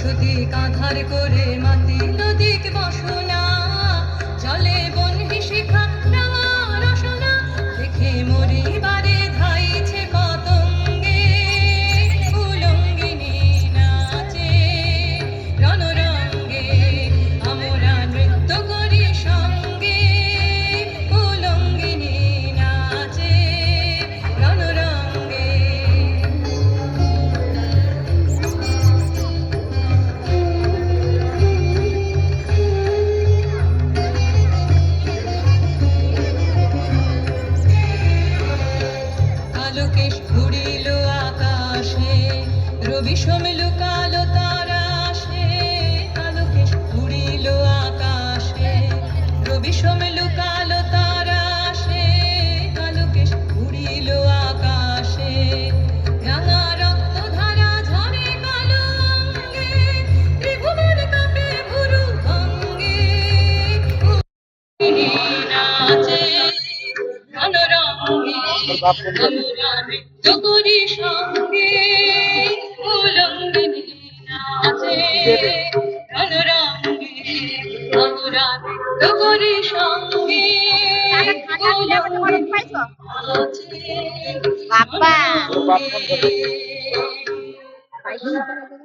বসতি কাঁধার করে মাতি নদীক বসনা জলে বন্হি শিখা রাঙা রসনা দেখে মরি বারে ধাইছে পতঙ্গে উলঙ্গিনী নাচে রণরঙ্গে আমরা নৃত্য করি সঙ্গে উলঙ্গিনী নাচে রণরঙ্গে। আলোকেশ ঘুরিল আকাশে রবি সমলু কালো তারা আসে আলোকেশ ঘুরিল আকাশে রবি সমলু কালো তারা আসে আলোকেশ ঘুরিল আকাশে রাঙা রক্ত ধারা ঝরে কালো অঙ্গে ত্রিভুবন কাঁপে ভুরু ভঙ্গে নাচে রণরঙ্গে আমরা নৃত্য করি সঙ্গে উলঙ্গিনী নাচে রণরঙ্গে আমরা নৃত্য করি সঙ্গে উলঙ্গিনী নাচে বাবা রণরঙ্গে।